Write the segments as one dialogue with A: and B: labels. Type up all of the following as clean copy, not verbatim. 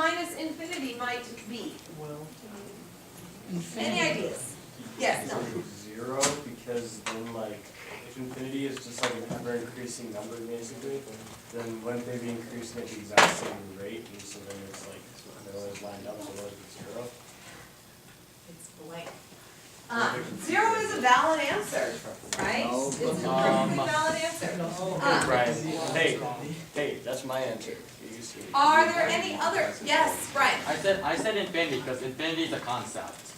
A: minus infinity might be?
B: Well,
A: Any ideas? Yes, no.
C: 0, because then like, if infinity is just like an ever-increasing number basically, then wouldn't they be increasing at the exact same rate, and so then it's like, they're always lined up, so what is 0?
A: It's blank. 0 is a valid answer, right? It's a perfectly valid answer.
C: Brian, hey, that's my answer. You see.
A: Are there any other? Yes, Brian.
D: I said infinity because infinity is a concept.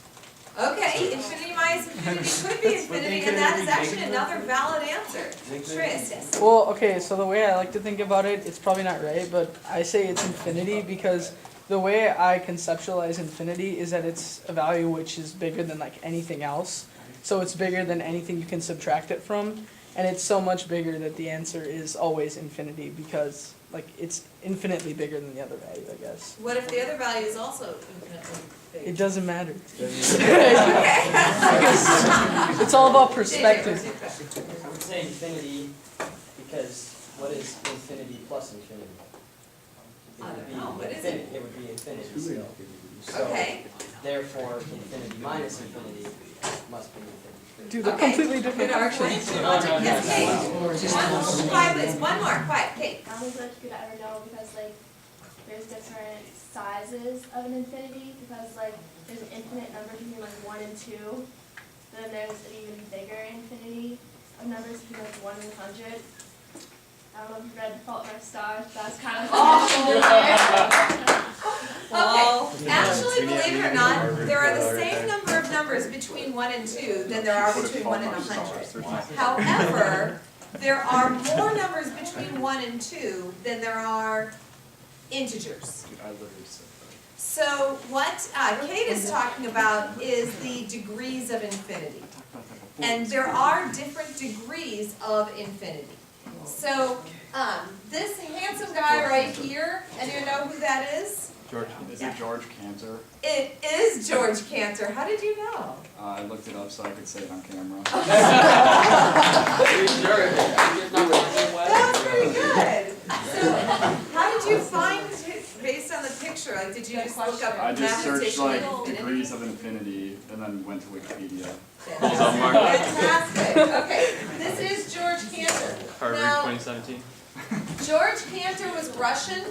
A: Okay, infinity minus infinity could be infinity, and that is actually another valid answer. Shreyas, yes.
B: well, okay, so the way I like to think about it, it's probably not right, but I say it's infinity because the way I conceptualize infinity is that it's a value which is bigger than like anything else. So it's bigger than anything you can subtract it from, and it's so much bigger that the answer is always infinity because like it's infinitely bigger than the other value, I guess.
A: What if the other value is also infinitely big?
B: It doesn't matter.
A: Okay.
B: It's all about perspective.
E: I would say infinity because what is infinity plus infinity? It
A: I
E: would
A: don't
E: be
A: know, what is
E: infinity.
A: it?
E: It would be infinity still. So
A: Okay.
E: therefore, infinity minus infinity must be infinity.
B: Dude, they're
A: Okay.
B: completely different
A: Good argument.
B: functions.
A: Good logic. Yes, Kate. Quiet, please. One more. Quiet, Kate.
F: I don't think you could ever know because like there's different sizes of an infinity because like there's an infinite number between like 1 and 2. Then there's an even bigger infinity of numbers between like 1 and 100. I don't know if you read Fault in Our Stars, but that's kind of
A: Okay. Actually, believe it or not, there are the same number of numbers between 1 and 2 than there are between 1 and 100. However, there are more numbers between 1 and 2 than there are integers.
C: Dude, I literally said
A: So what Kate is talking about is the degrees of infinity. And there are different degrees of infinity. So this handsome guy right here, and you know who that is?
G: George, is it George Cantor?
A: It is George Cantor. How did you know?
G: I looked it up so I could say it on camera.
A: That's pretty good. So how did you find it based on the picture? Like, did you just look up
G: I just searched like
A: mathematician
G: degrees of infinity and then went to Wikipedia.
A: Fantastic. Okay, this is George Cantor.
D: Harvard
A: Now,
D: 2017.
A: George Cantor was Russian,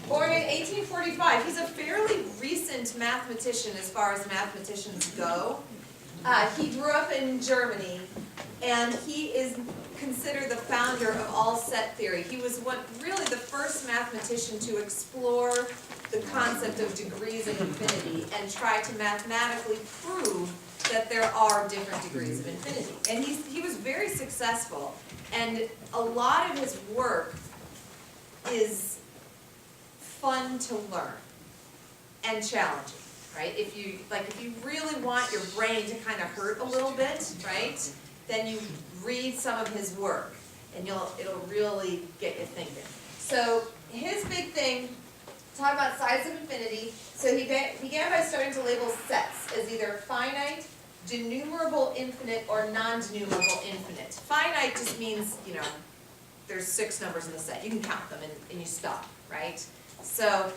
A: born in 1845. He's a fairly recent mathematician as far as mathematicians go. He grew up in Germany, and he is considered the founder of all set theory. He was really the first mathematician to explore the concept of degrees of infinity and try to mathematically prove that there are different degrees of infinity. And he was very successful, and a lot of his work is fun to learn and challenging, right? If you really want your brain to kind of hurt a little bit, right, then you read some of his work, and it'll really get you thinking. So his big thing, talk about size of infinity. So he began by starting to label sets as either finite, denumerable infinite, or non-denumerable infinite. Finite just means, there's 6 numbers in the set. You can count them and you stop, right? So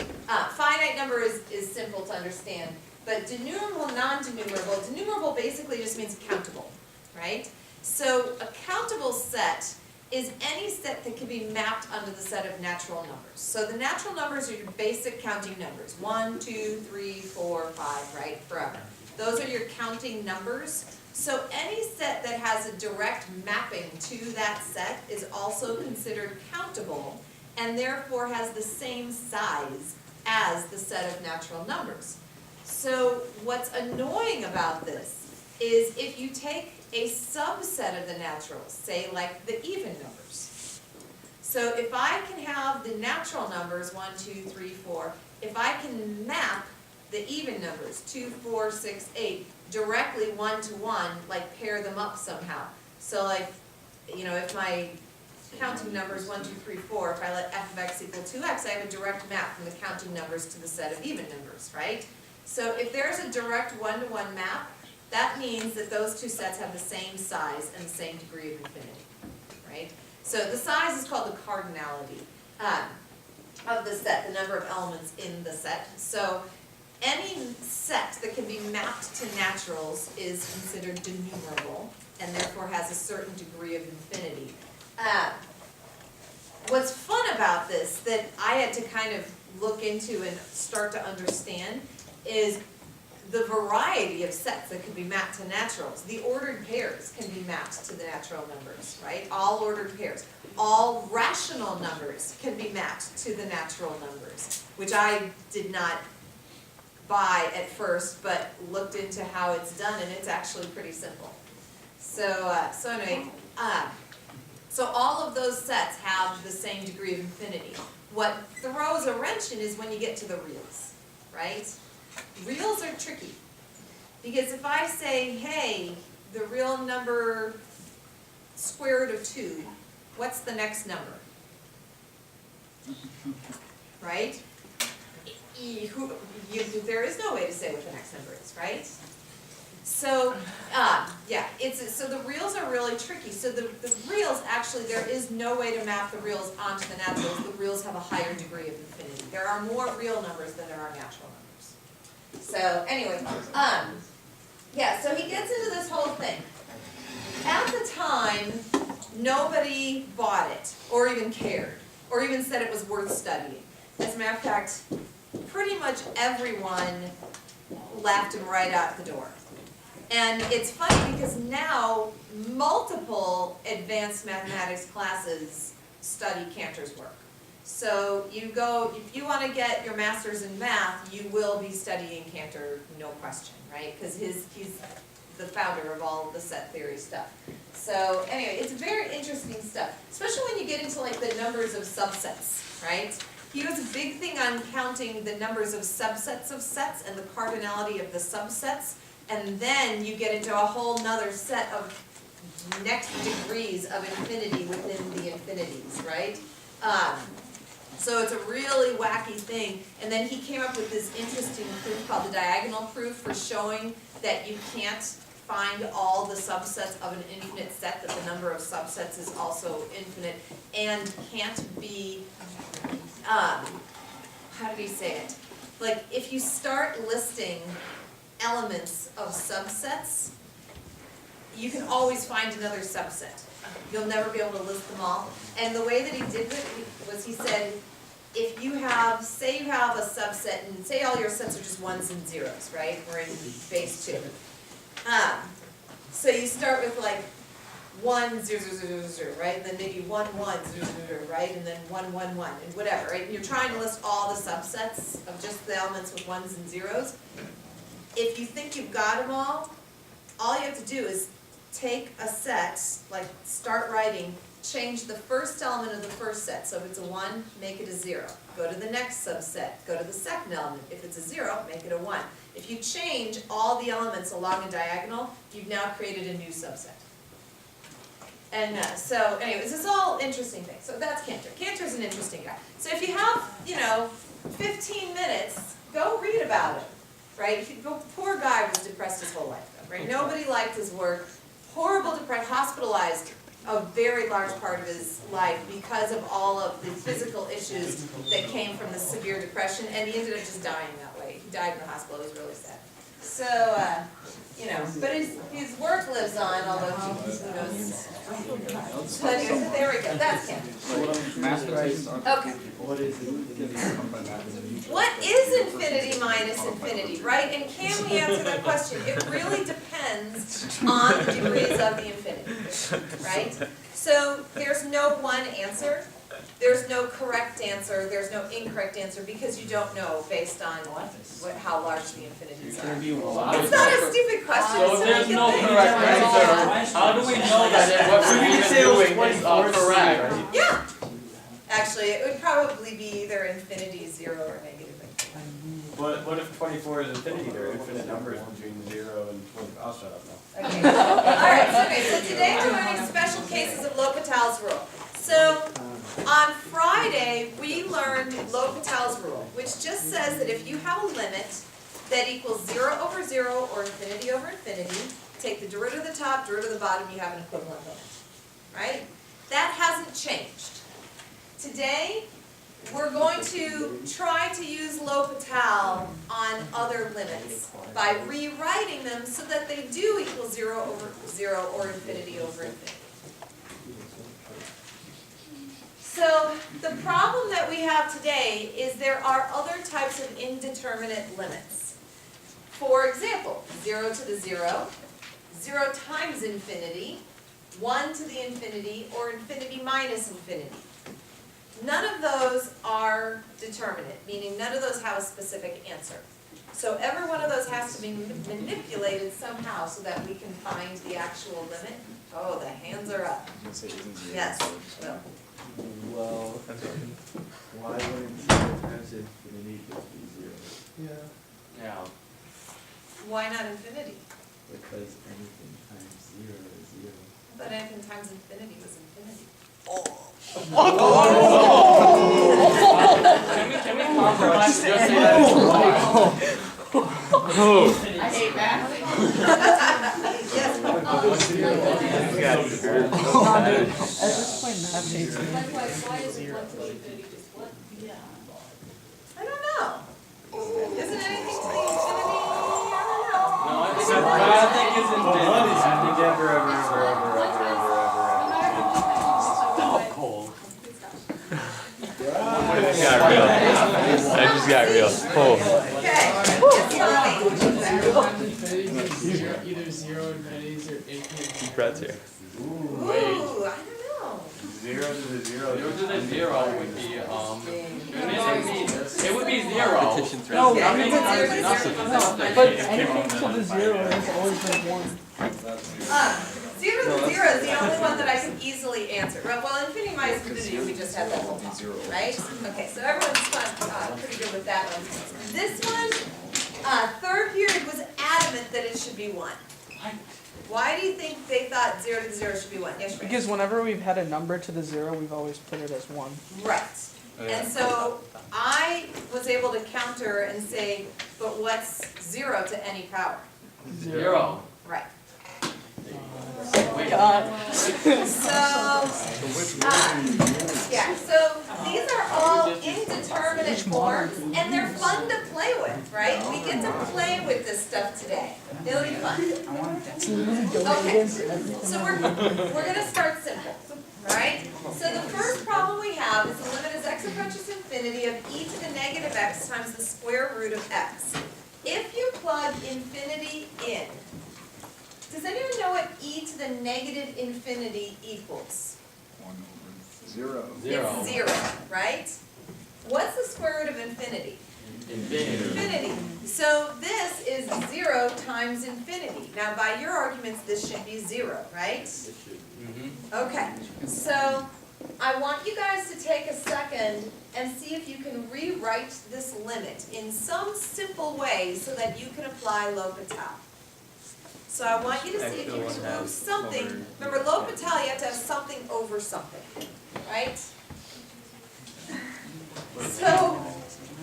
A: finite number is simple to understand. But denumerable, non-denumerable, denumerable basically just means countable, right? So a countable set is any set that can be mapped onto the set of natural numbers. So the natural numbers are your basic counting numbers. 1, 2, 3, 4, 5, right? Forever. Those are your counting numbers. So any set that has a direct mapping to that set is also considered countable and therefore has the same size as the set of natural numbers. So what's annoying about this is if you take a subset of the naturals, say like the even numbers. So if I can have the natural numbers 1, 2, 3, 4, if I can map the even numbers 2, 4, 6, 8 directly 1 to 1, like pair them up somehow. So like, if my counting numbers 1, 2, 3, 4, if I let f of x equal 2x, I have a direct map from the counting numbers to the set of even numbers, right? So if there's a direct 1-to-1 map, that means that those two sets have the same size and the same degree of infinity, right? So the size is called the cardinality. of the set, the number of elements in the set. So any set that can be mapped to naturals is considered denumerable and therefore has a certain degree of infinity. What's fun about this that I had to kind of look into and start to understand is the variety of sets that can be mapped to naturals. The ordered pairs can be mapped to the natural numbers, right? All ordered pairs. All rational numbers can be mapped to the natural numbers, which I did not buy at first, but looked into how it's done, and it's actually pretty simple. So anyway, so all of those sets have the same degree of infinity. What throws a wrench in is when you get to the reals, right? Reals are tricky, because if I say, hey, the real number square root of 2, what's the next number? Right? There is no way to say what the next number is, right? So, so the reals are really tricky. So the reals, actually, there is no way to map the reals onto the naturals. The reals have a higher degree of infinity. There are more real numbers than there are natural numbers. So, anyway, so he gets into this whole thing. At the time, nobody bought it, or even cared, or even said it was worth studying. As a matter of fact, pretty much everyone laughed him right out the door. And it's funny because now multiple advanced mathematics classes study Cantor's work. So you go, if you want to get your master's in math, you will be studying Cantor, no question, right? Because he's the founder of all the set theory stuff. So anyway, it's very interesting stuff, especially when you get into like the numbers of subsets, right? He was a big thing on counting the numbers of subsets of sets and the cardinality of the subsets, and then you get into a whole nother set of next degrees of infinity within the infinities, right? So it's a really wacky thing, and then he came up with this interesting proof called the diagonal proof for showing that you can't find all the subsets of an infinite set, that the number of subsets is also infinite, and can't be, how did he say it? Like, if you start listing elements of subsets, you can always find another subset. You'll never be able to list them all. And the way that he did it was he said, if you have, say you have a subset, and say all your sets are just ones and zeros, right? We're in base 2. So you start with like 1, 0, 0, 0, 0, right? And then maybe 1, 1, 0, 0, right? And then 1, 1, 1, and whatever, right? And you're trying to list all the subsets of just the elements with ones and zeros. If you think you've got them all you have to do is take a set, like start writing, change the first element of the first set. So if it's a 1, make it a 0. Go to the next subset, go to the second element. If it's a 0, make it a 1. If you change all the elements along a diagonal, you've now created a new subset. And so anyways, this is all interesting things. So that's Cantor. Cantor's an interesting guy. So if you have, 15 minutes, go read about him, right? The poor guy was depressed his whole life, though, right? Nobody liked his work. Horrible depression, hospitalized a very large part of his life because of all of the physical issues that came from the severe depression, and he ended up just dying that way. He died in the hospital. It was really sad. So, but his work lives on, although who knows. So anyway, so there we go. That's Cantor. Okay.
G: What is it?
A: What is infinity minus infinity, right? And can we answer that question? It really depends on the degrees of the infinity, right? So there's no one answer. There's no correct answer. There's no incorrect answer because you don't know based on how large the infinities are. It's not a stupid question.
D: So
A: it's
D: there's
A: a
D: no
A: good
D: correct
A: thing.
D: answer. How do we know that what we're even doing is correct?
A: Yeah. Actually, it would probably be either infinity, 0, or negative infinity.
C: What if 24 is infinity? There are infinite numbers between 0 and 24. I'll shut up now.
A: Okay. Alright, so today we're learning special cases of L'Hopital's rule. So, on Friday, we learned L'Hopital's rule, which just says that if you have a limit that equals 0 over 0 or infinity over infinity, take the derivative of the top, derivative of the bottom, you have an equivalent limit. Right? That hasn't changed. Today, we're going to try to use L'Hopital on other limits by rewriting them so that they do equal 0 over 0 or infinity over infinity. So the problem that we have today is there are other types of indeterminate limits. For example, 0 to the 0, 0 times infinity, 1 to the infinity, or infinity minus infinity. None of those are determinate, meaning none of those have a specific answer. So every one of those has to be manipulated somehow so that we can find the actual limit. Oh, the hands are up. Yes, Will.
G: Well, why wouldn't 0 times infinity just be 0?
D: Yeah.
A: Why not infinity?
G: Because anything times 0 is 0.
A: But anything times infinity was infinity.
D: Can we compromise and just say that it's
A: I hate math. Yes.
B: At this point, math hates me.
A: I don't know. Isn't anything to the infinity? I
D: No, I think
C: Except
D: I think it's
C: Well,
D: infinity.
C: one is ever, ever.
D: Stop, Cole.
H: That just got real. That just got real. Oh.
A: Okay.
I: Either 0 infinities or infinite.
H: Brett's here.
A: Ooh, I don't know.
C: 0 to the 0.
D: 0 to the 0 would be, it would be 0.
B: No,
A: Yeah,
B: I mean,
A: it's 0 to 0.
B: but anything to the 0 has always been 1.
A: 0 to 0 is the only one that I can easily answer. Well, infinity minus infinity, we just had that whole talk, right? Okay, so everyone's pretty good with that one. This one, third period was adamant that it should be 1. Why do you think they thought 0 to the 0 should be 1? Yes, Ray?
B: Because whenever we've had a number to the 0, we've always put it as 1.
A: Right. And so I was able to counter and say, but what's 0 to any power?
D: 0.
A: Right.
B: God.
A: Yeah, so these are all indeterminate forms, and they're fun to play with, right? We get to play with this stuff today. It'll be fun. Okay, so we're gonna start simple, right? So the first problem we have is the limit is x approaches infinity of e to the negative x times the square root of x. If you plug infinity in, does anyone know what e to the negative infinity equals?
G: 1 over 0.
A: It's 0, right? What's the square root of infinity? Infinity. So this is 0 times infinity. Now by your arguments, this should be 0, right? Okay, so I want you guys to take a second and see if you can rewrite this limit in some simple way so that you can apply L'Hopital. So I want you to see if you can move something. Remember, L'Hopital, you have to have something over something, right? So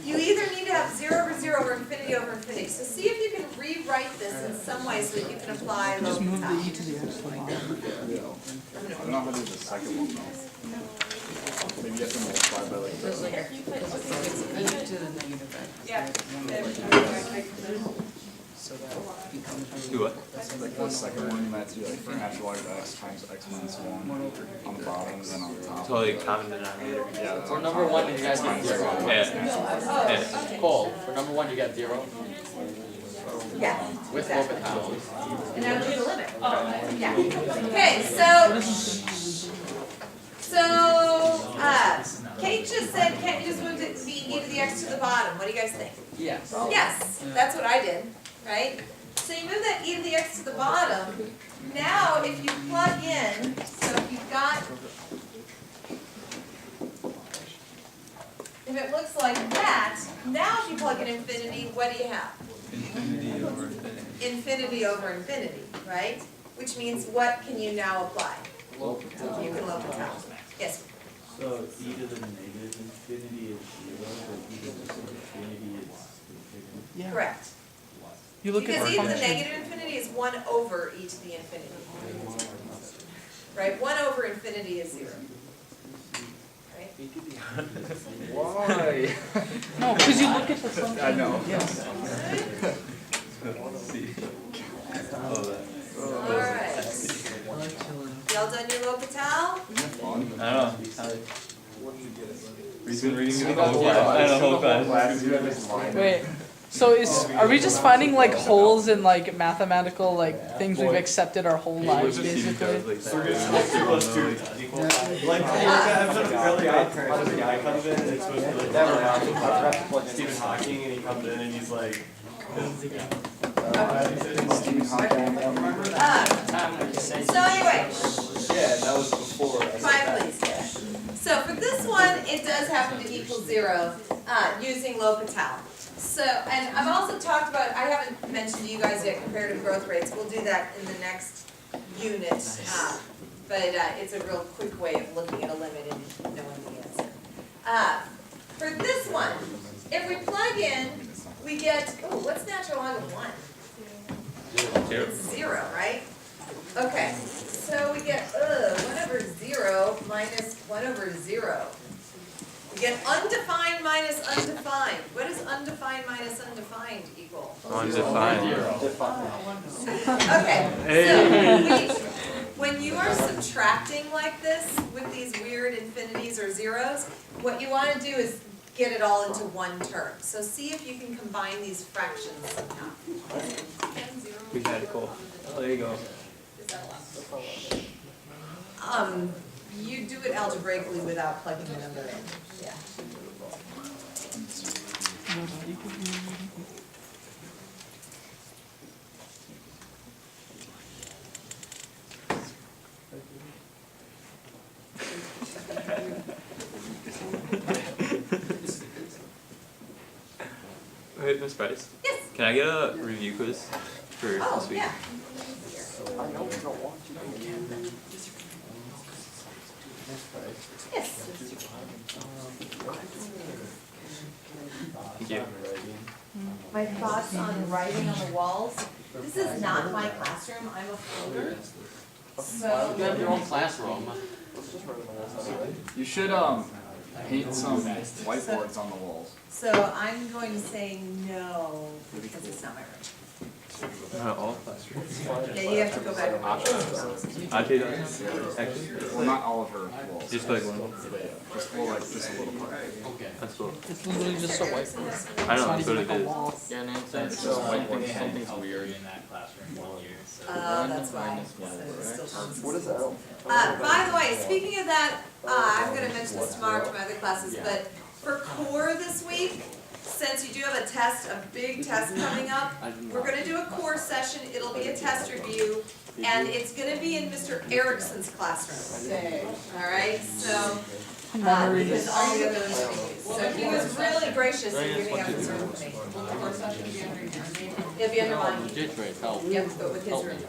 A: you either need to have 0 over 0 or infinity over infinity. So see if you can rewrite this in some way so that you can apply
B: Just move the e
A: L'Hopital.
B: to the x to the bottom.
G: I don't know how to do the second one though. Maybe you have to multiply by like this.
A: Yeah.
H: Do what?
G: Like the second one, you might have to do like natural log of x times x minus 1 on the bottom and then on the top.
H: Totally common denominator.
G: Yeah, that's
D: For number 1, you guys get 0.
H: Yeah.
D: Cole, for number 1, you got 0
A: Yeah.
D: with
A: exactly.
D: L'Hopital.
A: And now do the limit. Yeah. Okay, Kate just said, can't you just move the e to the x to the bottom? What do you guys think?
D: Yes.
A: Yes, that's what I did, right? So you move that e to the x to the bottom. Now, if you plug in, so if you've got, if it looks like that, now if you plug in infinity, what do you have?
H: Infinity over infinity.
A: Infinity over infinity, right? Which means what can you now apply? You can L'Hopital. Yes.
J: So e to the negative infinity is 0, but e to the infinity is infinity.
B: Yeah.
A: Correct.
B: You look
A: Because
B: at
A: e to the
B: function.
A: negative infinity is 1 over e to the infinity. Right? 1 over infinity is 0. Right?
G: Why?
B: No, because you look at the function.
G: I know.
B: Yes.
A: Alright. Y'all done your L'Hopital?
H: I don't know. Recent reading the whole class. I know, whole class.
B: Wait. So are we just finding like holes in like mathematical like things we've accepted our whole lives basically?
C: So we're gonna like 2 plus 2 equals 5. Like, episode of Fairly Odd Parents, where the guy comes in and it's supposed to be like Stephen Hawking, and he comes in and he's like,
A: So anyway,
C: yeah, that was before.
A: quiet please. So for this one, it does happen to equal 0 using L'Hopital. So, and I've also talked about, I haven't mentioned to you guys yet comparative growth rates. We'll do that in the next unit. But it's a real quick way of looking at a limit and knowing the answer. For this one, if we plug in, we get, oh, what's natural log of 1? It's 0, right? Okay, so we get 1 over 0 minus 1 over 0. We get undefined minus undefined. What does undefined minus undefined equal?
H: Undefined.
A: Okay, so when you are subtracting like this with these weird infinities or zeros, what you want to do is get it all into one term. So see if you can combine these fractions somehow.
H: We had it cool. Oh, there you go.
A: You do it algebraically without plugging the number in. Yeah.
H: Wait, Miss Price.
A: Yes.
H: Can I get a review quiz for this week?
A: Yeah. Yes.
H: Thank you.
A: My thoughts on writing on the walls. This is not my classroom. I'm a floater. So.
D: You have your own classroom.
G: You should paint some whiteboards on the walls.
A: So I'm going to say no because it's not my room.
H: Not all classrooms.
A: Yeah, you have to go back and watch it.
H: I take that. Actually,
G: Well, not all of her walls.
H: just like one.
G: Just well, like just a little part.
D: Okay.
H: That's cool.
B: It's literally just a whiteboard.
H: I
B: It's
H: know,
B: not
H: that's
B: even
H: what
B: like
H: it
B: a
H: is.
B: wall.
D: Yeah, Nancy, something's weird in that classroom one year, so.
A: That's why. So it's still comes. What is that? By the way, speaking of that, I'm gonna mention this tomorrow to my other classes, but for core this week, since you do have a test, a big test coming up, we're gonna do a core session, it'll be a test review, and it's gonna be in Mr. Erickson's classroom. Alright, so, because all the others, so he was really gracious in giving up his room to me. It'll be under mine,
D: Help.
A: yep, but with his room.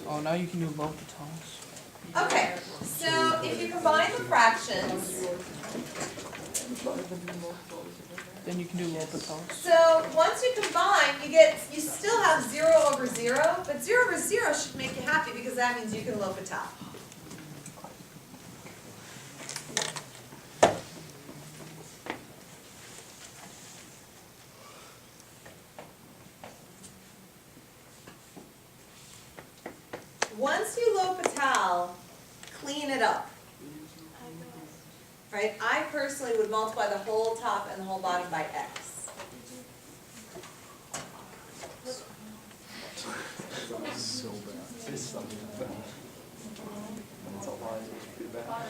B: Oh, now you can do L'Hopitals.
A: Okay, so if you combine the fractions,
B: Then you can do L'Hopitals.
A: so once you combine, you still have 0 over 0, but 0 over 0 should make you happy because that means you can L'Hopital. Once you L'Hopital, clean it up. Right, I personally would multiply the whole top and the whole bottom by x.
G: So bad.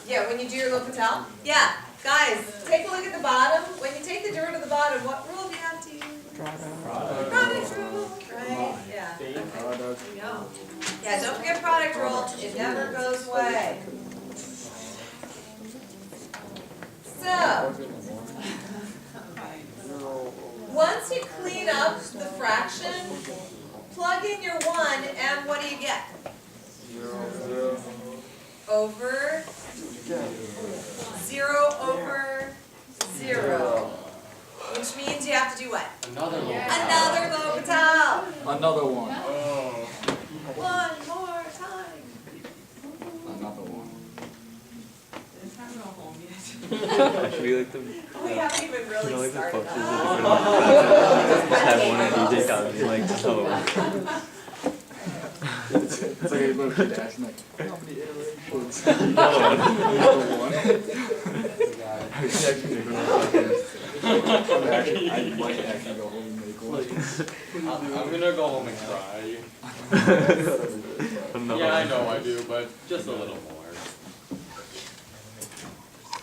A: Yeah, when you do your L'Hopital. Yeah, guys, take a look at the bottom. When you take the dirt to the bottom, what rule do you have to use? Product rule, right? Yeah. Okay. There you go. Yeah, don't forget product rule. It never goes away. So, once you clean up the fraction, plug in your 1, and what do you get? Over 0 over 0. Which means you have to do what?
D: Another one.
A: Another L'Hopital.
G: Another one.
A: One more time.
G: Another one.
H: Actually, like the,
A: We haven't even
H: you
A: really
H: know, like the
A: started.
H: posters of different classes. Just have one at DJ College, like, oh.
G: It's like a little kid asking like, how many iterations?
H: Another one.
G: Number one. I was actually making one I might actually go home and make one.
D: I'm gonna go home and cry.
H: Another
D: Yeah, I
H: one.
D: know I do, but just a little more.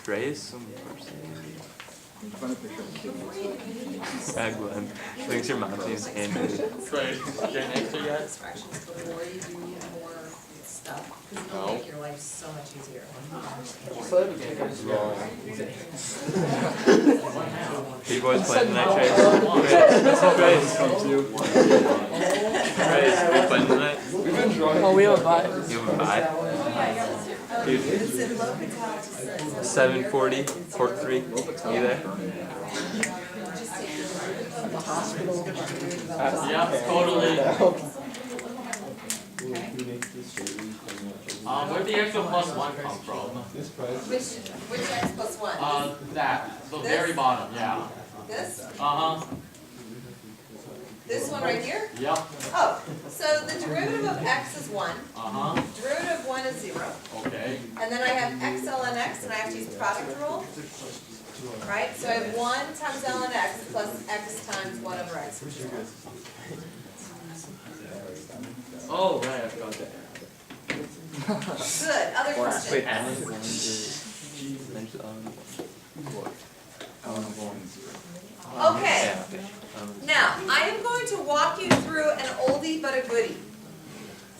H: Raise some person.
G: Find a picture of a kid.
H: Glenn. Thanks your mom's name's Andrew.
D: Great. Get an answer yet?
A: Fractions before you do more stuff, because it'll
D: No.
A: make your life so much easier.
H: Are you boys playing tonight, Trace? Trace, are you playing tonight?
B: Oh, we have a vibe.
H: You have a bye? Dude,
A: It's in Logarithmic.
H: 740, Port 3, you there?
D: Yeah, totally. Where'd the extra +1 come from?
A: Which x plus one?
D: That, the
A: This?
D: very bottom, yeah.
A: This?
D: Uh-huh,
A: This one right here?
D: yep,
A: Oh, so the derivative of x is one,
D: uh-huh,
A: derivative of one is zero,
D: okay.
A: and then I have x ln x, and I have to use product rule. Right, so I have one times ln x plus x times one over x.
D: Oh, right, I forgot that.
A: Good, other questions?
H: Wait, Alan, one is,
A: Okay,
H: yeah, okay.
A: now, I am going to walk you through an oldie but a goodie.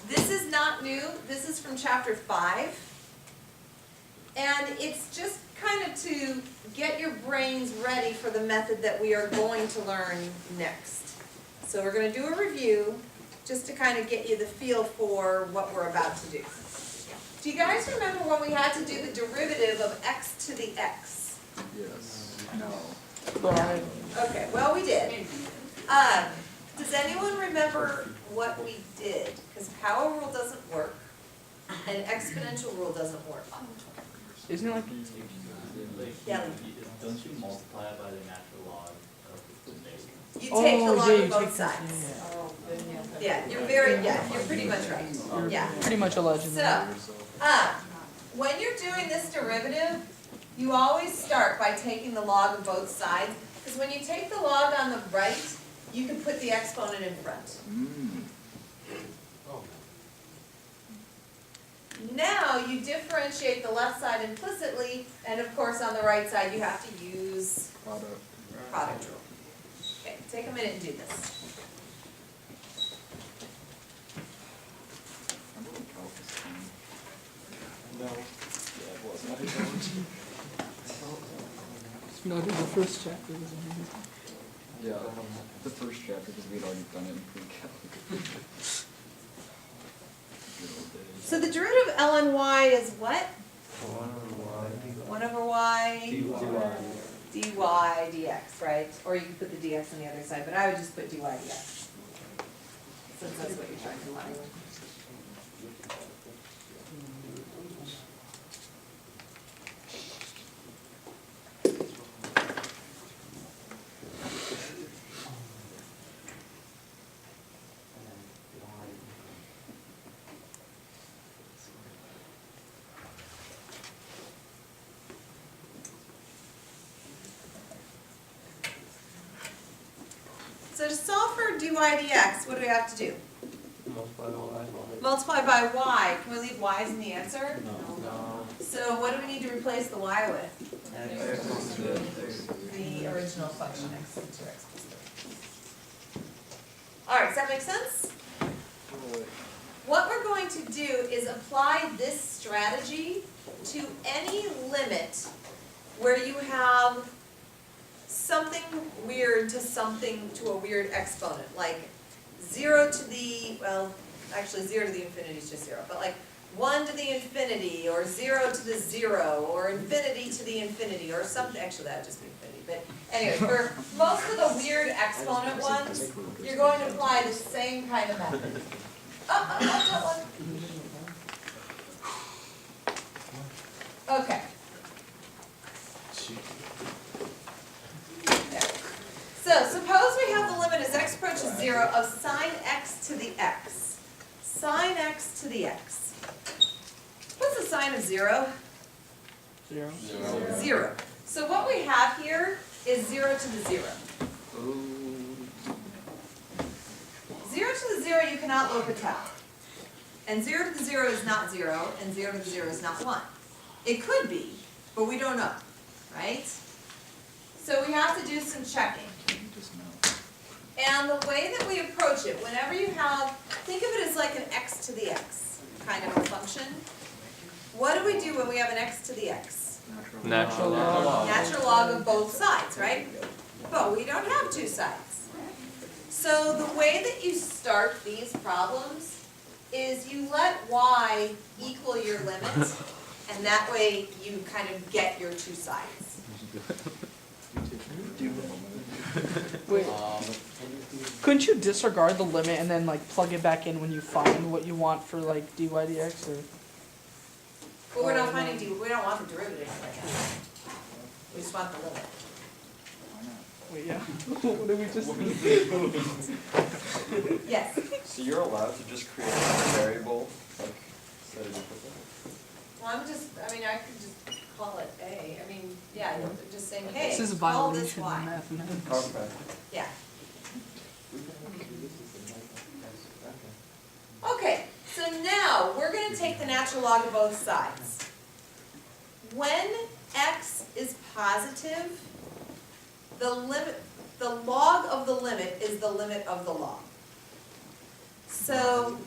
A: This is not new, this is from chapter 5. And it's just kind of to get your brains ready for the method that we are going to learn next. So we're going to do a review, just to kind of get you the feel for what we're about to do. Do you guys remember when we had to do the derivative of x to the x?
G: Yes. No.
B: Right.
A: Okay, well, we did. Does anyone remember what we did? Because power rule doesn't work, and exponential rule doesn't work.
B: Isn't it like,
A: Yeah,
J: Don't you multiply it by the natural log of the base?
A: you take the
B: Oh,
A: log
B: yeah,
A: of
B: you
A: both
B: take the-
A: sides.
B: yeah.
A: Yeah, you're pretty much right. Yeah.
B: Pretty much a legend.
A: So, when you're doing this derivative, you always start by taking the log of both sides, because when you take the log on the right, you can put the exponent in front. Now you differentiate the left side implicitly, and of course on the right side you have to use product rule. Okay, take a minute and do this.
B: No, the first chapter was amazing.
G: Yeah, the first chapter because we'd already done it in pre-calc. Good old days.
A: So the derivative of ln y is what? 1 over y dy dx, right? Or you can put the dx on the other side, but I would just put dy dx. Since that's what you're trying to find. So to solve for dy dx, what do we have to do? Multiply by y. Can we leave y's in the answer?
D: No.
A: So what do we need to replace the y with? The original function x into x plus 3. All right, does that make sense? What we're going to do is apply this strategy to any limit where you have something weird to a weird exponent, like 0 to the, well, actually 0 to the infinity is just 0, but like 1 to the infinity, or 0 to the 0, or infinity to the infinity, or something. Actually, that would just be infinity. But anyway, for most of the weird exponent ones, you're going to apply the same kind of method. That one. Okay. the x. What's the sign of 0?
B: 0.
A: 0. So what we have here is 0 to the 0. 0 to the 0 you cannot L'Hopital. And 0 to the 0 is not 0, and 0 to the 0 is not 1. It could be, but we don't know, right? So we have to do some checking. And the way that we approach it, whenever you have, think of it as like an x to the x kind of a function. What do we do when we have an x to the x?
H: Natural log.
A: Natural log of both sides, right? But we don't have two sides. So the way that you start these problems is you let y equal your limit, and that way you kind of get your two sides.
B: Wait, couldn't you disregard the limit and then like plug it back in when you find what you want for like dy dx or?
A: But we're not finding we don't want the derivative right now. We just want the limit.
B: Wait, yeah. What did we just?
A: Yes.
K: So you're allowed to just create a variable, like, set it up with
A: Well, I could just call it A. I mean, yeah, you're just saying, hey,
B: This is a
A: call this
B: violation of
A: Y.
B: mathematics.
K: Okay.
A: Yeah. Okay, so now we're going to take the natural log of both sides. When x is positive, the log of the limit is the limit of the log. So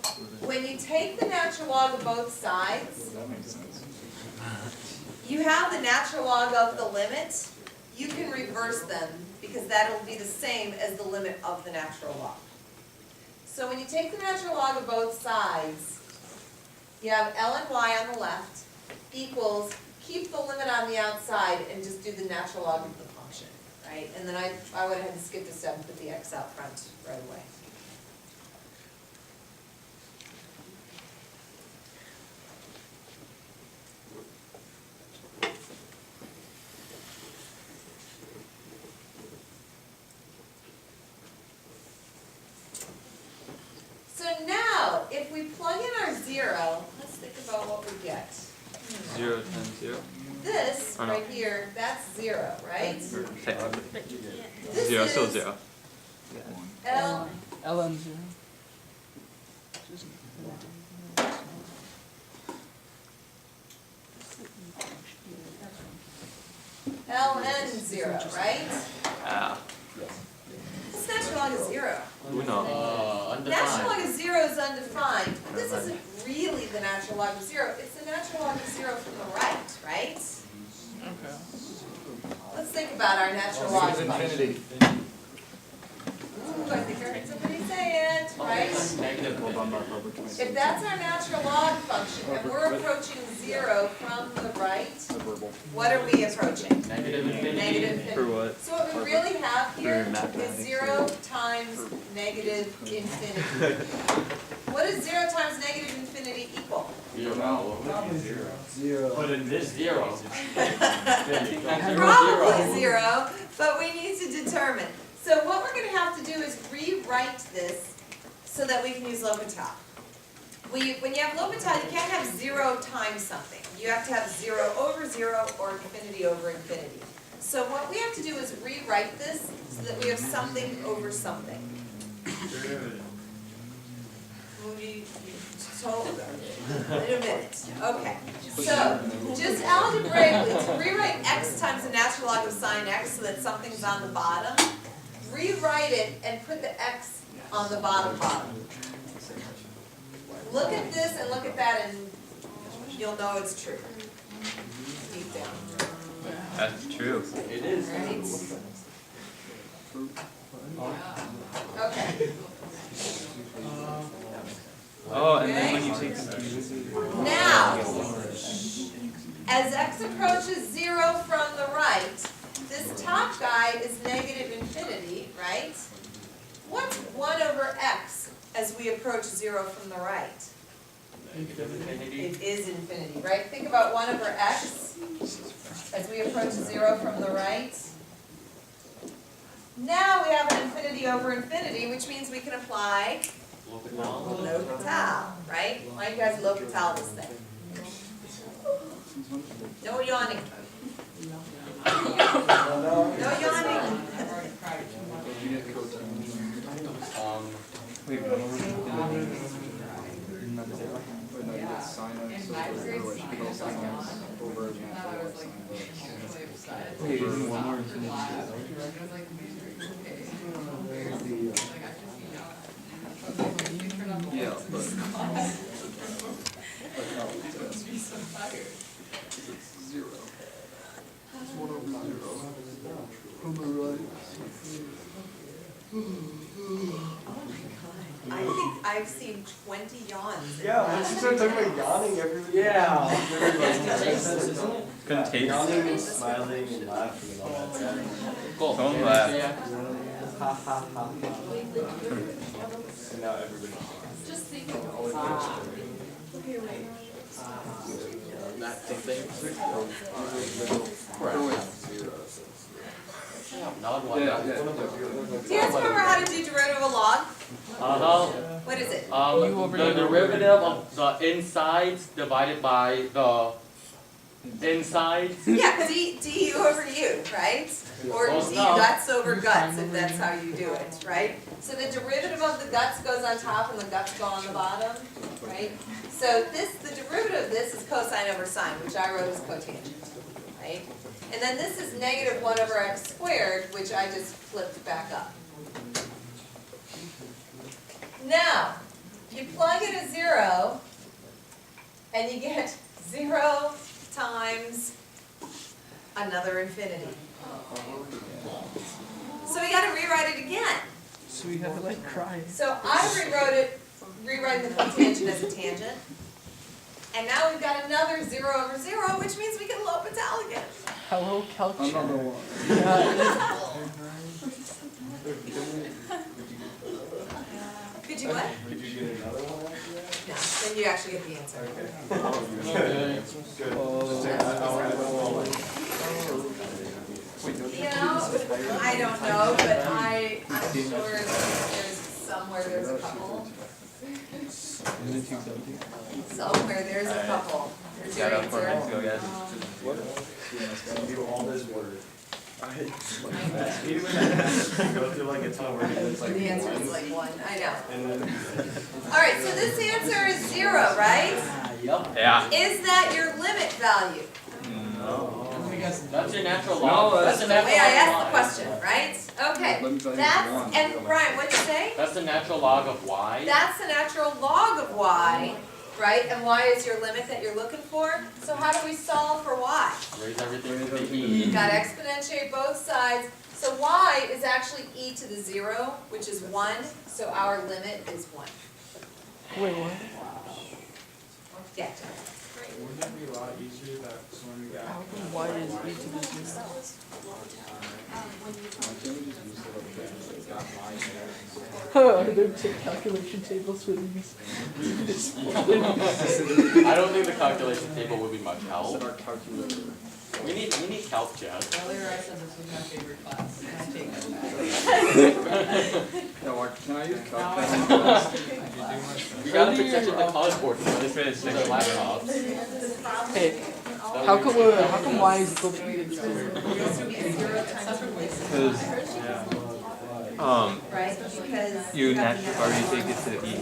A: when you take the natural log of both sides, you have the natural log of the limit. You can reverse them because that will be the same as the limit of the natural log. So when you take the natural log of both sides, you have ln y on the left equals, keep the limit on the outside and just do the natural log of the function, right? And then I went ahead and skipped a step and put the x out front right away. So now, if we plug in our 0, let's think about what we get.
H: 0 times 0.
A: This,
H: Oh, no.
A: right here, that's 0, right?
H: Technically.
A: This
H: 0 still
A: is
H: 0.
A: L,
B: ln 0.
A: ln 0, right?
H: Ah.
A: This natural log is 0.
H: Uno.
A: Natural log of 0 is undefined. This isn't really the natural log of 0. It's the natural log of 0 from the right, right?
B: Okay.
A: Let's think about our natural log function. Ooh, I think I heard somebody say it, right? If that's our natural log function and we're approaching 0 from the right, what are we approaching?
I: Negative infinity.
A: Negative infinity.
H: For what?
A: So what we really have here
H: For mathematics.
A: is 0 times negative infinity. What does 0 times negative infinity equal?
J: Zero.
D: But in this zero.
A: Probably 0, but we need to determine. So what we're going to have to do is rewrite this so that we can use L'Hopital. When you have L'Hopital, you can't have 0 times something. You have to have 0 over 0 or infinity over infinity. So what we have to do is rewrite this so that we have something over something. You told them. In a minute. Okay. So just algebraically, to rewrite x times the natural log of sine x so that something's on the bottom, rewrite it and put the x on the bottom. Look at this and look at that and you'll know it's true. Deep down.
H: That's true.
K: It is.
A: Right? Okay.
H: Oh, and then when you take the
A: Now, as x approaches 0 from the right, this top guy is negative infinity, right? What's 1 over x as we approach 0 from the right? It is infinity, right? Think about 1 over x as we approach 0 from the right. Now we have an infinity over infinity, which means we can apply L'Hopital, right? Why don't you guys L'Hopital this thing? No yawning. No yawning.
H: Wait, wait, isn't one more infinity?
G: Yeah, but. Zero. It's 1 over 0. On the right.
A: I think I've seen 20 yawns.
C: Yeah, once you start talking about yawning, everybody.
H: Contagious.
C: Yawning and smiling and laughing and all that stuff.
H: Don't laugh.
C: Ha ha ha. And now everybody.
A: Just thinking.
D: That thing. Not one.
A: Do you guys remember how to do derivative of log? What is it?
D: The derivative of the insides divided by the insides.
A: Yeah, du over u, right? Or
D: Oh,
A: d
D: no.
A: guts over guts, if that's how you do it, right? So the derivative of the guts goes on top and the guts go on the bottom, right? So the derivative of this is cosine over sine, which I wrote as cotangent, right? And then this is negative 1 over x squared, which I just flipped back up. Now, you plug in a 0, and you get 0 times another infinity. So we gotta rewrite it again.
B: So we have to like cry.
A: So I rewriting the cotangent as a tangent. And now we've got another 0 over 0, which means we can L'Hopital again.
B: Hello, culture.
G: Another one.
A: Could you what?
C: Could you get another one after that?
A: No, then you actually get the answer.
C: Okay. Good.
A: You know, I don't know, but I'm sure there's somewhere there's a couple. Somewhere there's a couple. Here's your
H: Shout out for
A: answer.
H: Mexico, guys.
C: Do all this word. Even go through like a ton where it's like
A: The answer is like 1, I know.
C: and then
A: Alright, so this answer is 0, right?
H: Yeah.
A: Is that your limit value?
D: That's your natural log.
A: That's the way I asked the question, right? Okay,
G: Let me tell you
A: that's,
G: one.
A: and Brian, what'd you say?
D: That's the natural log of y.
A: That's the natural log of y, right? And y is your limit that you're looking for. So how do we solve for y?
D: Raise everything to the e.
A: You've got to exponentiate both sides. So y is actually e to the 0, which is 1. So our limit is 1.
B: Wait, what?
A: Yeah.
I: Wouldn't it be a lot easier that when we got.
B: How come y is e to the 0? They're calculation tables with these.
D: I don't think the calculation table would be much help. We need help, Jeff.
I: Earlier I said this was my favorite class, and I take that back.
G: Can I use calculator?
D: We gotta protect the college board for this with their laptops.
B: Hey, how come y is equal to e to the 0?
A: Right? Because
H: You naturally already take it to the e.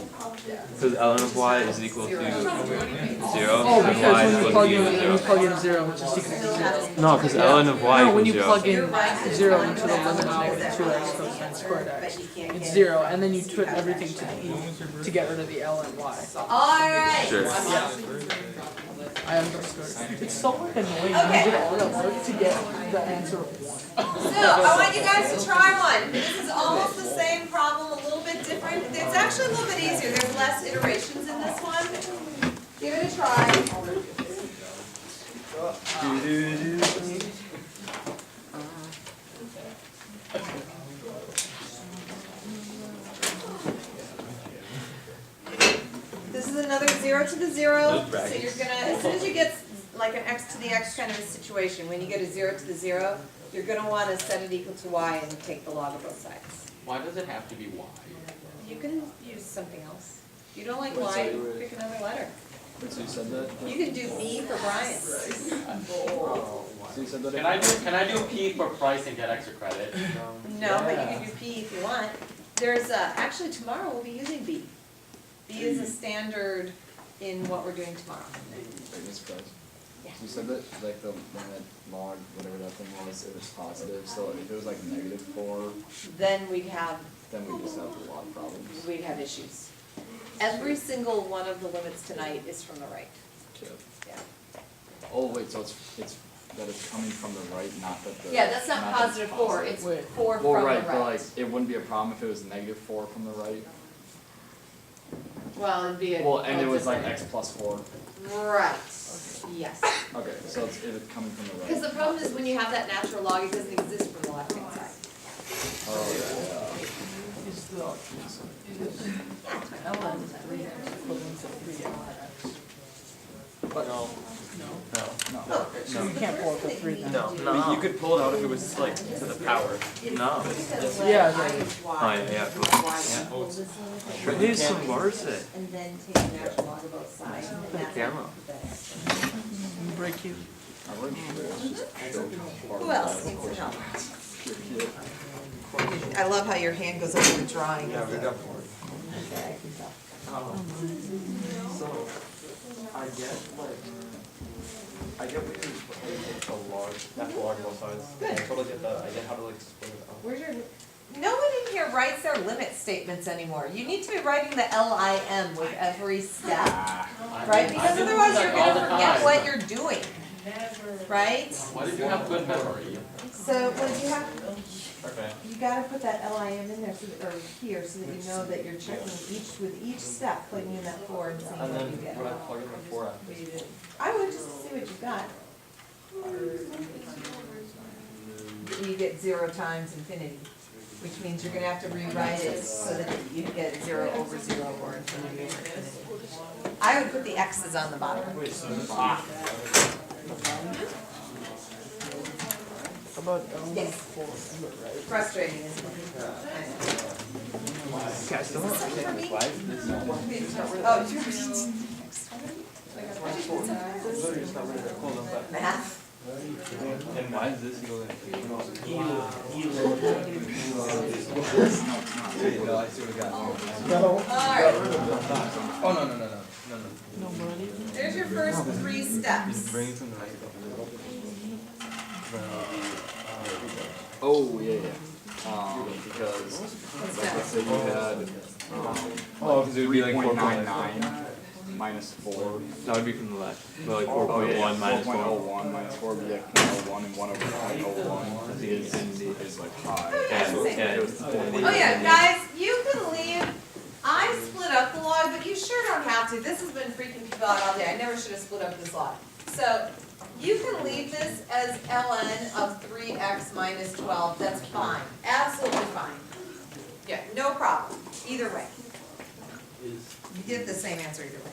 H: Because ln of y is equal to 0,
B: Oh,
H: and
B: because
H: y is
B: when you
H: equal
B: plug
H: to
B: in,
H: e
B: when you
H: to 0.
B: plug in 0, which is equal to 0.
H: No, because ln of y
B: No, when
H: equals
B: you
H: 0.
B: plug in 0 into the limit of negative 2x cosine squared x, it's 0, and then you put everything to the e to get rid of the l and y.
A: Alright.
H: Sure.
B: I understood. It's so annoying.
A: Okay.
B: You did all that work to get the answer of 1.
A: So, I want you guys to try one. This is almost the same problem, a little bit different. It's actually a little bit easier. There's less iterations in this one. Give it a try. This is another 0 to the 0. So you're gonna, as soon as you get like an x to the x kind of a situation, when you get a 0 to the 0, you're gonna want to set it equal to y and take the log of both sides.
D: Why does it have to be y?
A: You can use something else. You don't like
K: Wait, so
A: Y,
K: you were-
A: pick another letter.
K: Wait, so you said that?
A: You can do B for Brian.
K: So you said that?
D: Can I do P for price and get extra credit?
A: No, but you can do P if you want. There's, actually tomorrow we'll be using B. B is a standard in what we're doing tomorrow.
K: Wait, Miss Price?
A: Yeah.
K: You said that, like, the limit log, whatever that thing was, it was positive, so if it was like -4,
A: Then we'd have,
K: then we just have a lot of problems.
A: we'd have issues. Every single one of the limits tonight is from the right.
K: Yeah.
A: Yeah.
K: Oh, wait, so it's that it's coming from the right, not that the.
A: Yeah, that's not
K: that it's
A: +4,
K: positive.
A: it's
B: Wait.
A: 4
K: Well,
A: from the
K: right, but like,
A: right.
K: it wouldn't be a problem if it was -4 from the right.
A: Well, it'd be a.
K: Well, and it was like
A: different-
K: x plus 4.
A: Right, yes.
K: Okay, so it's, if it's coming from the right.
A: Because the problem is when you have that natural log, it doesn't exist from the left-hand side.
K: Oh, yeah.
B: Is the ln equivalent to 3x?
K: But no. No.
B: So you can't pull up the 3 then?
H: No.
K: You could pull it out if it was like to the power.
H: No.
B: Yeah,
H: Oh, yeah. It needs some Marset.
A: And then take the natural log of both sides. and
H: The
A: that's
H: camera.
B: break you.
K: I wouldn't sure it's just so hard.
A: Who else needs some help?
K: Your kid.
A: I love how your hand goes over the drawing.
K: Yeah, we got more.
A: Okay, I can tell.
J: So, I get what you're a large, F large both sides.
A: Good.
J: I totally get that, I get how to like split it up.
A: Where's your, no one in here writes their limit statements anymore. You need to be writing the LIM with every step, right? Because otherwise you're gonna forget what you're doing, right?
D: Why did you have good memory?
A: So, what you have,
J: Okay.
A: you gotta put that LIM in there, so that, or here, so that you know that you're checking with each step, plugging in that 4 and seeing
J: And
A: what
J: then
A: you get.
J: when I plug in the 4 after.
A: I would just see what you got. You get 0 times infinity, which means you're gonna have to rewrite it so that you get 0 over 0 or infinity over infinity. I would put the x's on the bottom.
J: Wait, so
B: How about ln
A: Yes.
B: 4 and the right?
A: Frustrating, isn't it? I know.
H: Guys, don't
A: For me?
H: why is this not?
A: Oh,
J: literally just got rid of it. Hold on, but.
A: math.
H: And why is this going?
J: No, I see what we got.
A: Alright,
J: Oh, no.
B: Nobody?
A: there's your first 3 steps.
J: Bring it from the right.
K: Oh, yeah. Because,
A: What's
K: like, let's
A: next?
K: say you had,
H: Oh, because it would be like
K: 3.99 minus 4.
H: That would be from the left. But like
K: Oh, yeah,
H: 4.1 minus 4.
K: 4.01 minus 4 would be like 0.01 and 1 over 0.01 is like high.
A: Yeah,
K: So
A: same.
K: it was
A: Oh yeah, guys, you can leave. I split up the log, but you sure don't have to. This has been freaking people out all day. I never should have split up this log. So you can leave this as ln of 3x minus 12. That's fine. Absolutely fine. Yeah, no problem. Either way. You get the same answer either way.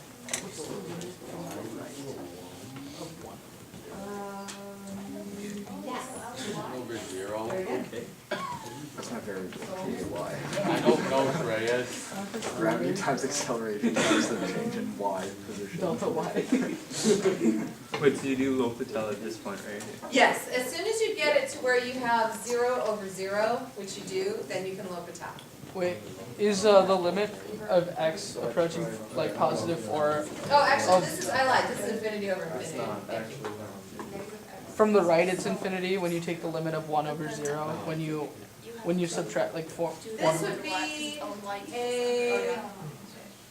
D: Over 0.
A: Very good.
K: That's not very why.
D: I don't know, Reyes.
K: Gravity times acceleration times the change in y position.
B: Delta y.
H: Wait, so you do L'Hopital at this point, right?
A: Yes, as soon as you get it to where you have 0 over 0, which you do, then you can L'Hopital.
B: Wait, is the limit of x approaching like +4
A: Oh, actually,
B: Oh.
A: this is, I lied. This is infinity over infinity. Thank you.
B: from the right? It's infinity when you take the limit of 1 over 0. When you subtract like 4.
A: This would be a,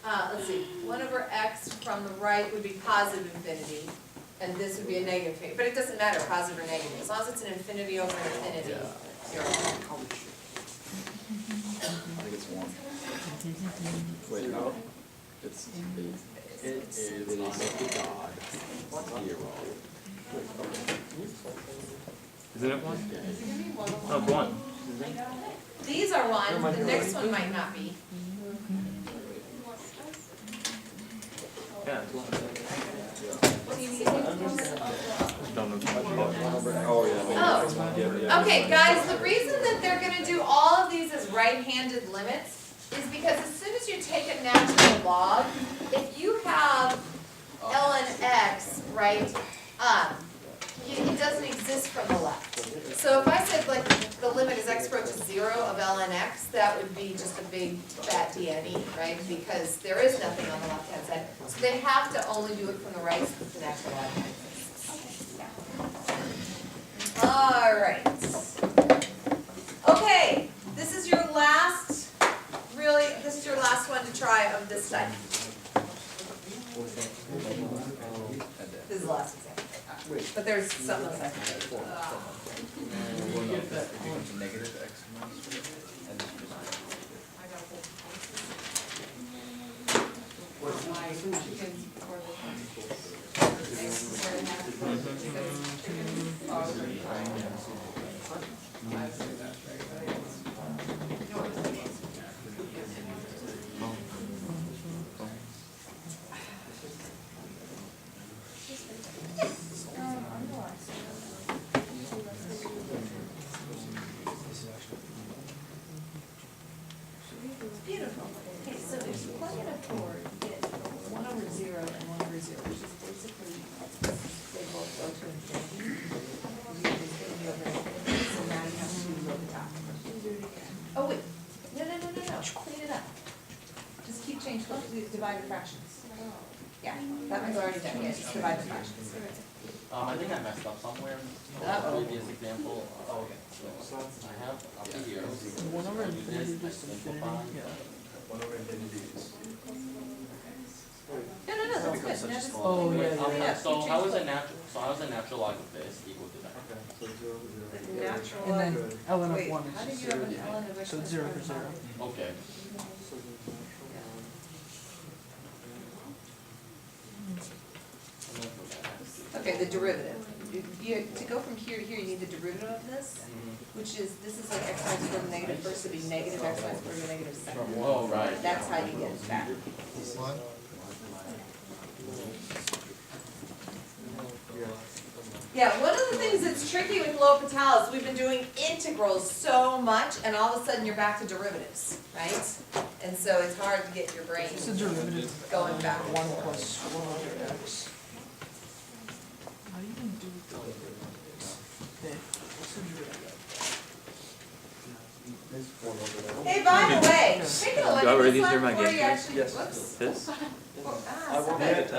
A: let's see, 1 over x from the right would be positive infinity, and this would be a negative infinity. But it doesn't matter, positive or negative, as long as it's an infinity over infinity. 0.
K: I think it's 1. Wait, no. It's, it is God. 0.
H: Isn't it 1? Oh, it's 1.
A: These are 1, the next one might not be.
H: Yeah, it's 1.
A: What do you need?
H: Don't know.
K: Oh, yeah.
A: Oh, okay, guys, the reason that they're gonna do all of these as right-handed limits is because as soon as you take a natural log, if you have ln x, right, it doesn't exist from the left. So if I said like the limit is x approaches 0 of ln x, that would be just a big fat DNE, right? Because there is nothing on the left-hand side. So they have to only do it from the right since the natural log exists. All right. Okay, this is your last, really, this is your last one to try of this type. This is the last example. But there's some of that.
K: Negative x minus three.
A: Beautiful. Okay, so if you plug in a 4, you get 1 over 0 and 1 over 0, which is basically, they both go to infinity. So now you have to do L'Hopital. Oh, wait. No. Clean it up. Just keep changing, divide the fractions. Yeah, that one's already done. Yeah, just divide the fractions.
D: I think I messed up somewhere.
A: Uh-oh.
D: Previous example. Okay. So I have up here.
B: 1 over
D: I do
B: infinity
D: this, I
B: just infinity,
D: simplify.
B: yeah.
K: 1 over infinity is.
A: No, that's good. Now just
B: Oh,
A: clean
B: yeah,
A: it up. Clean it up.
D: So
A: Keep
D: how is
A: changing.
D: a natural log of this equal to that?
K: So 0 over 0.
A: The natural
B: And then
A: log.
B: ln of
A: Wait,
B: 1
A: how did
B: is
A: you have an ln of x?
B: so it's 0 over 0.
D: Okay.
A: Okay, the derivative. To go from here to here, you need the derivative of this, which is, this is like x minus 4 to the negative first, it'd be negative x minus 4 to the negative second.
D: Oh, right.
A: That's how you get that. Yeah, one of the things that's tricky with L'Hopital is we've been doing integrals so much, and all of a sudden you're back to derivatives, right? And so it's hard to get your brain
B: It's the derivative
A: going back.
B: 1 plus 1 over x. How do you even do the what's the derivative?
A: Hey, by the way, take a look
H: Do I
A: at
H: already
A: this
H: hear
A: one
H: my
A: before
H: game
A: you
H: plan?
A: actually,
K: Yes.
A: whoops.
H: This?
A: Ah, stop it.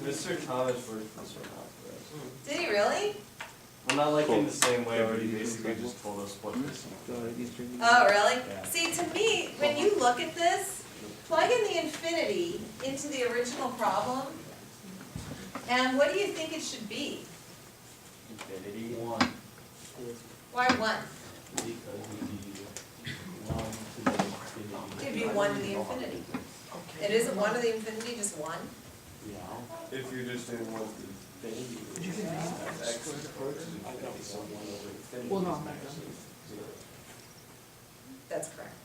C: Mr. Thomas worked this one out for us.
A: Did he really?
C: Well, not like in the same way, but he basically just told us what this.
A: Oh, really?
C: Yeah.
A: See, to me, when you look at this, plug in the infinity into the original problem, and what do you think it should be?
C: Infinity.
D: 1.
A: Why 1?
C: Because we need 1 to the infinity.
A: It'd be 1 to the infinity. It isn't 1 to the infinity, just 1?
C: Yeah. If you're just doing 1 to the infinity.
B: Did you think
C: that's x approaches infinity, so 1 over infinity.
B: Well, no,
C: is
B: I'm not
C: actually
B: done.
C: 0.
A: That's correct.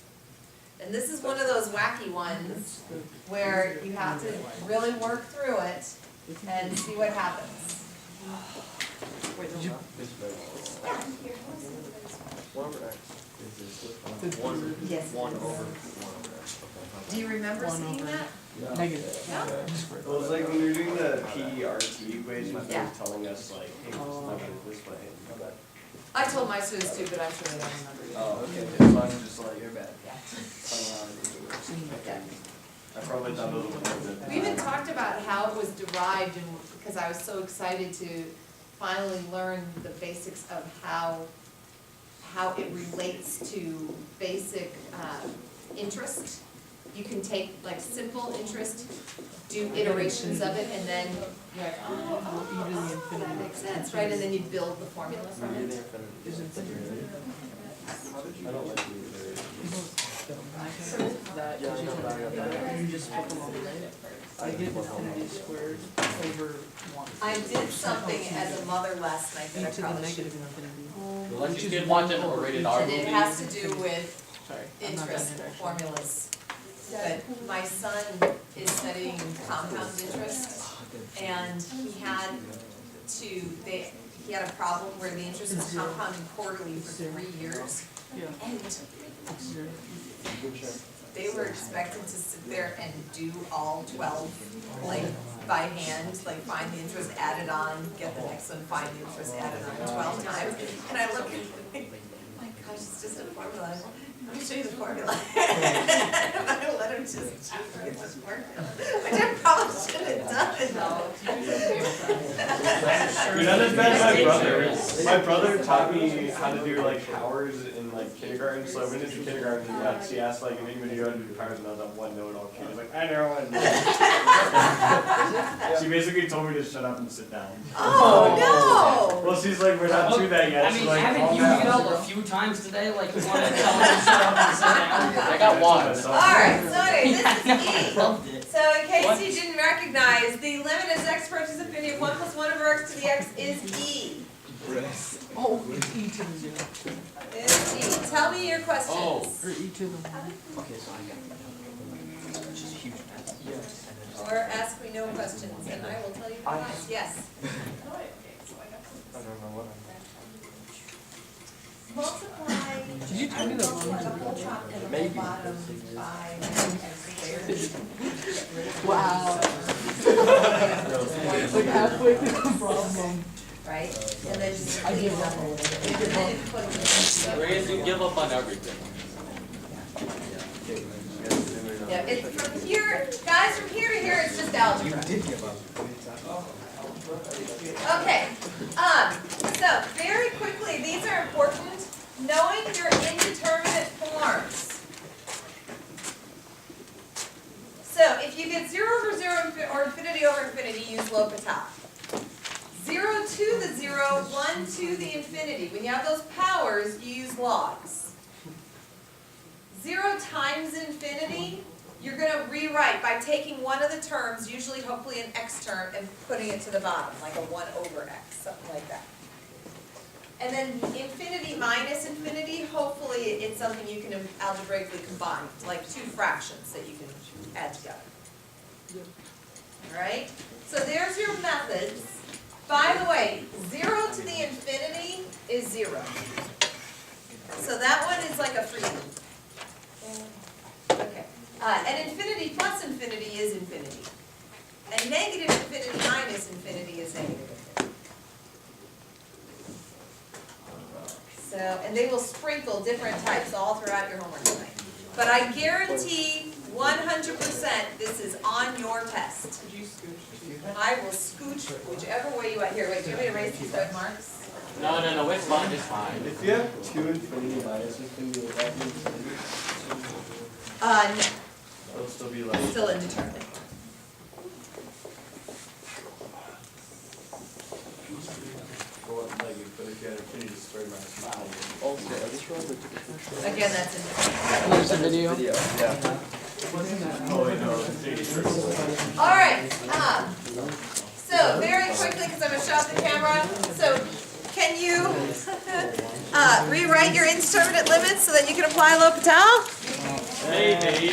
A: And this is one of those wacky ones where you have to really work through it and see what happens.
B: Did you,
K: 1 over x is this. 1
A: Yes.
K: 1 over 1 over x.
A: Do you remember seeing that?
B: negative?
A: No?
C: It was like when we were doing the PERT equations, they
A: Yeah.
C: were telling us like, hey, it's negative this way.
A: I told my students too, but I'm sure they don't remember either.
C: Oh, okay, so I'm just like, you're bad.
A: Yeah.
C: Yeah. I probably thought it was a little bit.
A: We even talked about how it was derived, and because I was so excited to finally learn the basics of how it relates to basic interest. You can take like simple interest, do iterations of it, and then you're like, oh, that makes sense, right? And then you build the formula from it.
C: I don't like the
B: That, you just flip them all the way. I get infinity squared over 1.
A: I did something as a mother last night
B: E
A: that I
B: to the
A: probably
B: negative
A: shouldn't have.
B: infinity.
D: Unless
B: Which
D: you
B: is
D: did
B: 1
D: watch an
B: over
D: rated
B: each.
D: R
A: And
D: movie.
A: it has to do with
B: Sorry, I'm not done
A: interest
B: yet, actually.
A: formulas. But my son is studying compound interest, and he had a problem where the interest was compounding quarterly for 3 years.
B: Yeah.
A: And
B: It's 0.
A: they were expected to sit there and do all 12, like, by hand, like find the interest, add it on, get the next one, find the interest, add it on 12 times. And I look at it like, oh my gosh, it's just a formula. Let me show you the formula. And I let him just get this formula, which I probably should have done.
C: You're not as bad as my brother. My brother taught me how to do like powers in like kindergarten, so I went into kindergarten and she asked like if anybody knew how to do powers and I was like, one know it all kid. I was like, I know one. She basically told me to shut up and sit down.
A: Oh,
C: Well, she's like, we're not to that yet.
E: I
C: She's
E: mean,
C: like,
E: haven't
C: calm
E: you
C: down.
E: get up a few times today, like you wanna tell them to shut up and sit down?
D: I got one.
A: alright, so anyway, this is
E: I
A: E.
E: loved it.
A: So in case you didn't recognize, the limit as x approaches infinity of 1 plus 1 over x to the x is E.
B: Oh, it's e to the 0.
A: Is E. Tell me your questions.
D: Oh.
B: Or e to the 1.
A: Or ask me no questions, and I will tell you my advice. Yes.
C: I don't know what
A: Multiply.
B: Did you tell me the
A: multiply the
B: one?
A: whole top and the whole bottom by x squared.
B: Wow. Like halfway through the problem.
A: Right? And then just
B: I
A: clean
B: give
A: it
B: up
A: up.
B: on it.
A: And then put it
D: Grace, you give up on everything.
A: Yeah, it's from here, guys, from here to here, it's just algebra. Okay, so very quickly, these are important. Knowing your indeterminate forms. So if you get 0 over 0 or infinity over infinity, use L'Hopital. 0 to the 0, 1 to the infinity. When you have those powers, you use logs. 0 times infinity, you're going to rewrite by taking one of the terms, usually hopefully an x term, and putting it to the bottom, like a 1 over x, something like that. And then infinity minus infinity, hopefully it's something you can algebraically combine, like two fractions that you can add together. All right? So there's your methods. By the way, 0 to the infinity is 0. So that one is like a freebie. Okay. And infinity plus infinity is infinity. And negative infinity minus infinity is negative infinity. So, and they will sprinkle different types all throughout your homework tonight. But I guarantee 100% this is on your test. I will scooch whichever way you want. Here, wait, do you want me to erase these red marks?
D: No, it's fine, it's fine.
C: If you have two infinity minus infinity, would that be infinity?
A: No,
C: It'll still be like.
A: still indeterminate.
C: But if you had infinity squared minus infinity.
K: Also, I just realized I took a picture.
A: Again, that's indeterminate.
B: There's a video.
K: Yeah.
C: Oh, wait, no, infinity squared.
A: All right, so very quickly, because I'm going to shut off the camera, so can you rewrite your indeterminate limits so that you can apply L'Hopital?
C: Maybe.